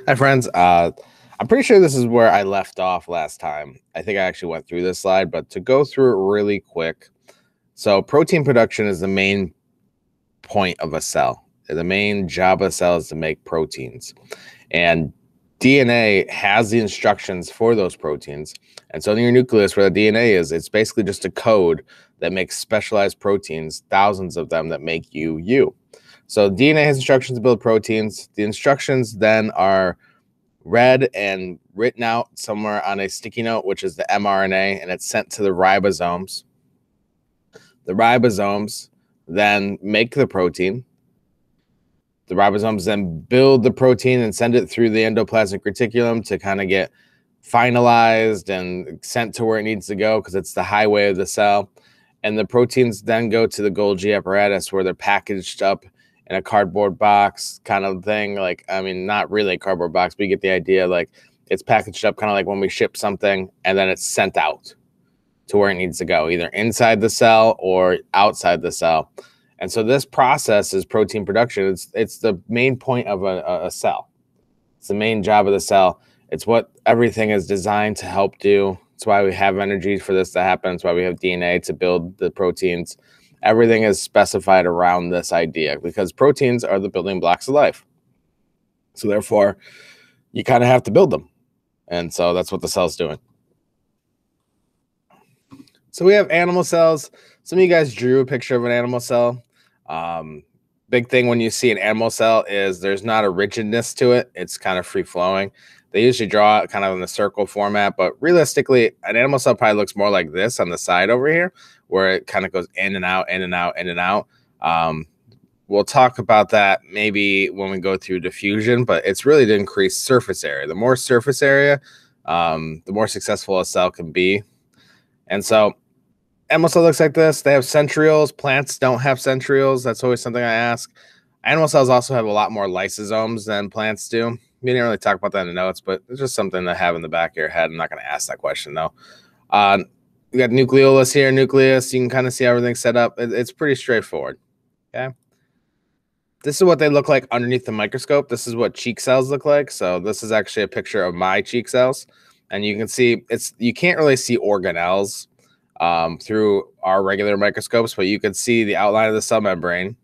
Hi, friends. I'm pretty sure this is where I left off last time. I think I actually went through this slide, but to go through it really quick. So, protein production is the main point of a cell. The main job of a cell is to make proteins. And DNA has the instructions for those proteins. And so, in your nucleus, where the DNA is, it's basically just a code that makes specialized proteins, thousands of them that make you, you. So, DNA has instructions to build proteins. The instructions then are read and written out somewhere on a sticky note, which is the mRNA, and it's sent to the ribosomes. The ribosomes then make the protein. The ribosomes then build the protein and send it through the endoplasmic reticulum to kind of get finalized and sent to where it needs to go because it's the highway of the cell. And the proteins then go to the Golgi apparatus where they're packaged up in a cardboard box kind of thing. Like, I mean, not really a cardboard box, but you get the idea. Like, it's packaged up kind of like when we ship something and then it's sent out to where it needs to go, either inside the cell or outside the cell. And so this process is protein production. It's the main point of a cell. It's the main job of the cell. It's what everything is designed to help do. It's why we have energy for this to happen. It's why we have DNA to build the proteins. Everything is specified around this idea because proteins are the building blocks of life. So therefore, you kind of have to build them. And so that's what the cell's doing. So we have animal cells. Some of you guys drew a picture of an animal cell. Big thing when you see an animal cell is there's not a rigidness to it. It's kind of free flowing. They usually draw it kind of in the circle format, but realistically, an animal cell probably looks more like this on the side over here, where it kind of goes in and out, in and out, in and out. We'll talk about that maybe when we go through diffusion, but it's really to increase surface area. The more surface area, the more successful a cell can be. And so animal cell looks like this. They have centrioles. Plants don't have centrioles. That's always something I ask. Animal cells also have a lot more lysosomes than plants do. We didn't really talk about that in the notes, but it's just something to have in the back of your head. I'm not going to ask that question, though. We got nucleolus here, nucleus. You can kind of see everything set up. It's pretty straightforward, okay? This is what they look like underneath the microscope. This is what cheek cells look like. So this is actually a picture of my cheek cells. And you can see you can't really see organelles through our regular microscopes, but you can see the outline of the cell membrane.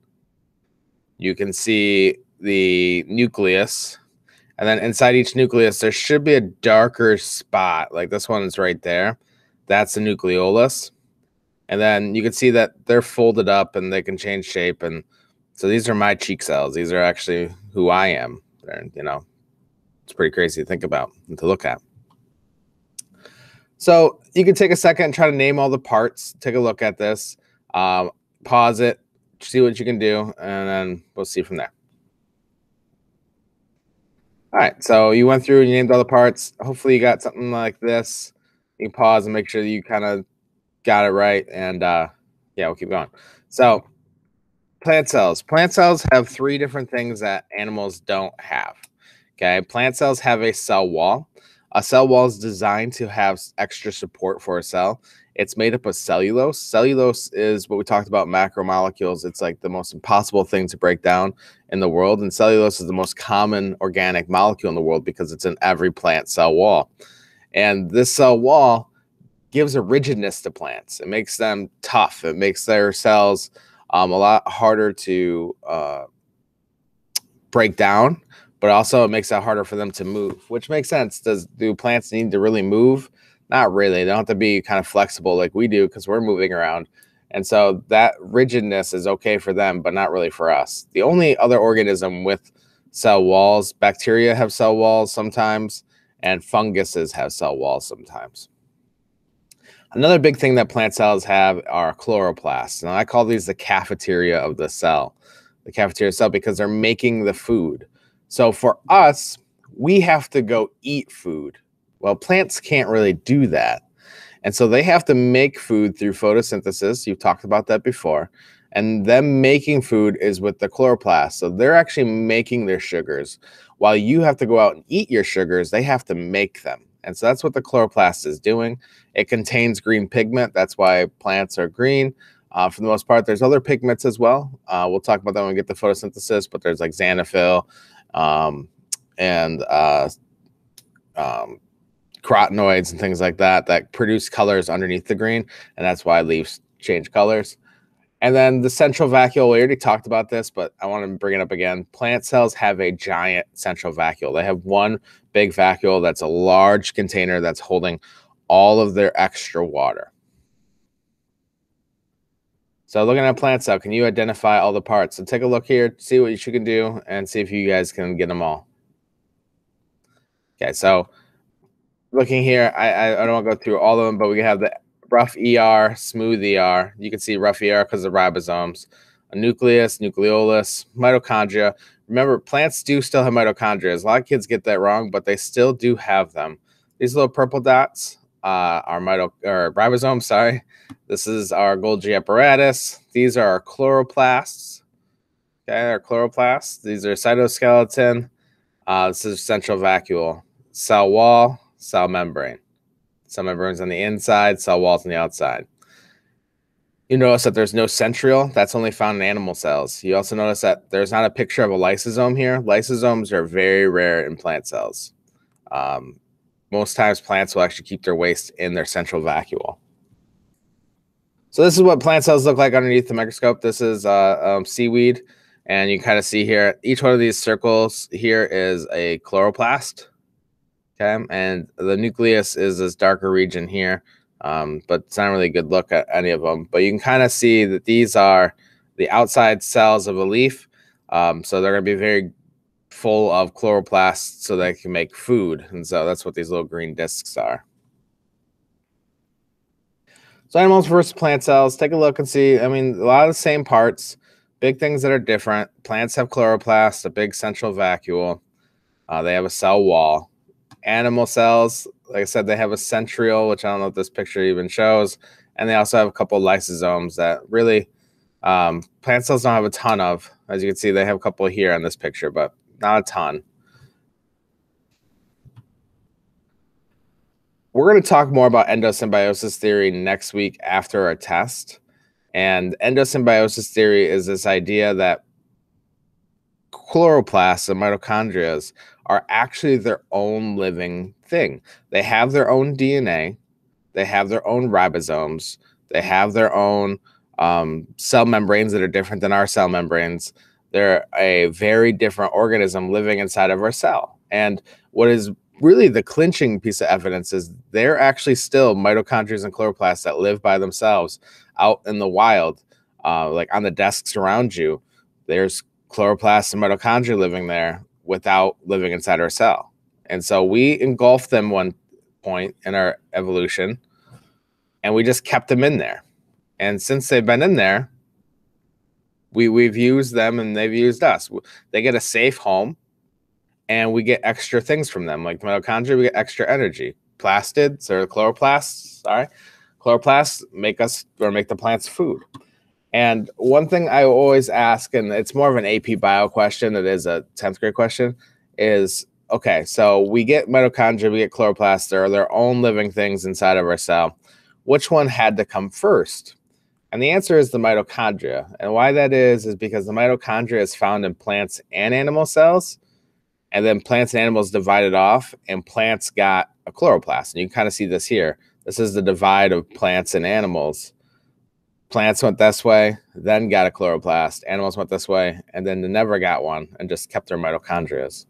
You can see the nucleus. And then inside each nucleus, there should be a darker spot. Like this one is right there. That's the nucleolus. And then you can see that they're folded up and they can change shape. And so these are my cheek cells. These are actually who I am. And, you know, it's pretty crazy to think about and to look at. So you can take a second and try to name all the parts. Take a look at this. Pause it. See what you can do. And then we'll see from there. All right, so you went through and you named all the parts. Hopefully you got something like this. You can pause and make sure that you kind of got it right. And yeah, we'll keep going. So plant cells. Plant cells have three different things that animals don't have. Okay, plant cells have a cell wall. A cell wall is designed to have extra support for a cell. It's made up of cellulose. Cellulose is what we talked about, macromolecules. It's like the most impossible thing to break down in the world. And cellulose is the most common organic molecule in the world because it's in every plant cell wall. And this cell wall gives a rigidness to plants. It makes them tough. It makes their cells a lot harder to break down, but also it makes it harder for them to move, which makes sense. Do plants need to really move? Not really. They don't have to be kind of flexible like we do because we're moving around. And so that rigidness is okay for them, but not really for us. The only other organism with cell walls, bacteria have cell walls sometimes, and funguses have cell walls sometimes. Another big thing that plant cells have are chloroplasts. Now I call these the cafeteria of the cell. The cafeteria cell because they're making the food. So for us, we have to go eat food. Well, plants can't really do that. And so they have to make food through photosynthesis. You've talked about that before. And them making food is with the chloroplast. So they're actually making their sugars. While you have to go out and eat your sugars, they have to make them. And so that's what the chloroplast is doing. It contains green pigment. That's why plants are green. For the most part, there's other pigments as well. We'll talk about that when we get to photosynthesis, but there's like xanthophyll and carotenoids and things like that that produce colors underneath the green, and that's why leaves change colors. And then the central vacuole, we already talked about this, but I want to bring it up again. Plant cells have a giant central vacuole. They have one big vacuole that's a large container that's holding all of their extra water. So looking at a plant cell, can you identify all the parts? So take a look here, see what you can do, and see if you guys can get them all. Okay, so looking here, I don't want to go through all of them, but we have the rough ER, smooth ER. You can see rough ER because of ribosomes, a nucleus, nucleolus, mitochondria. Remember, plants do still have mitochondria. A lot of kids get that wrong, but they still do have them. These little purple dots are ribosomes, sorry. This is our Golgi apparatus. These are our chloroplasts. Okay, our chloroplasts. These are cytoskeleton. This is central vacuole. Cell wall, cell membrane. Cell membranes on the inside, cell walls on the outside. You notice that there's no centriole. That's only found in animal cells. You also notice that there's not a picture of a lysosome here. Lysosomes are very rare in plant cells. Most times plants will actually keep their waste in their central vacuole. So this is what plant cells look like underneath the microscope. This is seaweed, and you can kind of see here, each one of these circles here is a chloroplast. Okay, and the nucleus is this darker region here, but it's not really a good look at any of them. But you can kind of see that these are the outside cells of a leaf. So they're going to be very full of chloroplasts so they can make food. And so that's what these little green discs are. So animals versus plant cells, take a look and see. I mean, a lot of the same parts, big things that are different. Plants have chloroplasts, a big central vacuole. They have a cell wall. Animal cells, like I said, they have a centriole, which I don't know if this picture even shows. And they also have a couple of lysosomes that really plant cells don't have a ton of. As you can see, they have a couple here in this picture, but not a ton. We're going to talk more about endosymbiosis theory next week after our test. And endosymbiosis theory is this idea that chloroplasts and mitochondria are actually their own living thing. They have their own DNA. They have their own ribosomes. They have their own cell membranes that are different than our cell membranes. They're a very different organism living inside of our cell. And what is really the clinching piece of evidence is they're actually still mitochondria and chloroplasts that live by themselves out in the wild, like on the desks around you. There's chloroplasts and mitochondria living there without living inside our cell. And so we engulfed them one point in our evolution, and we just kept them in there. And since they've been in there, we've used them and they've used us. They get a safe home, and we get extra things from them. Like mitochondria, we get extra energy. Plastids or chloroplasts, chloroplasts make the plants food. And one thing I always ask, and it's more of an AP bio question, it is a 10th grade question, is, okay, so we get mitochondria, we get chloroplasts, they're their own living things inside of our cell. Which one had to come first? And the answer is the mitochondria. And why that is because the mitochondria is found in plants and animal cells. And then plants and animals divided off, and plants got a chloroplast. And you can kind of see this here. This is the divide of plants and animals. Plants went this way, then got a chloroplast. Animals went this way, and then they never got one and just kept their mitochondria.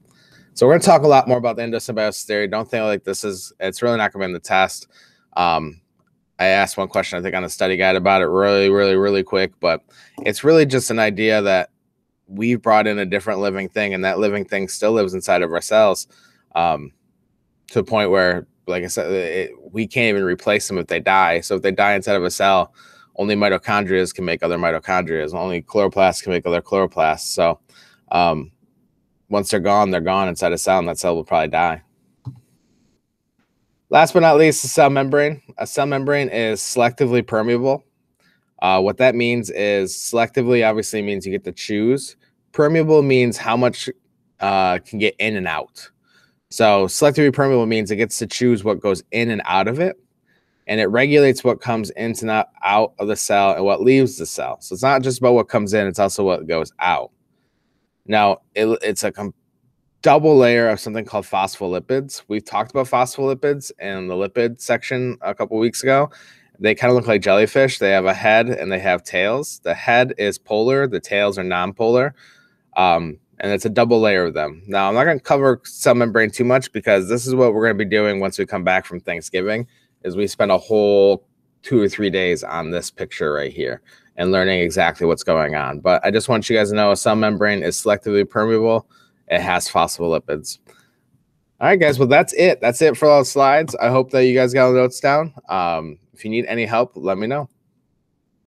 So we're going to talk a lot more about the endosymbiosis theory. Don't think like it's really not going to be in the test. I asked one question, I think, on the study guide about it really quick, but it's really just an idea that we've brought in a different living thing, and that living thing still lives inside of our cells to a point where, like I said, we can't even replace them if they die. So if they die inside of a cell, only mitochondria can make other mitochondria. Only chloroplasts can make other chloroplasts. So once they're gone inside a cell, and that cell will probably die. Last but not least, the cell membrane. A cell membrane is selectively permeable. What that means is selectively obviously means you get to choose. Permeable means how much can get in and out. So selectively permeable means it gets to choose what goes in and out of it. And it regulates what comes into and out of the cell and what leaves the cell. So it's not just about what comes in, it's also what goes out. Now, it's a double layer of something called phospholipids. We've talked about phospholipids in the lipid section a couple weeks ago. They kind of look like jellyfish. They have a head and they have tails. The head is polar, the tails are non-polar. And it's a double layer of them. Now, I'm not going to cover cell membrane too much because this is what we're going to be doing once we come back from Thanksgiving, is we spend a whole 2 or 3 days on this picture right here and learning exactly what's going on. But I just want you guys to know a cell membrane is selectively permeable. It has phospholipids. All right, guys. Well, that's it. That's it for all the slides. I hope that you guys got the notes down. If you need any help, let me know.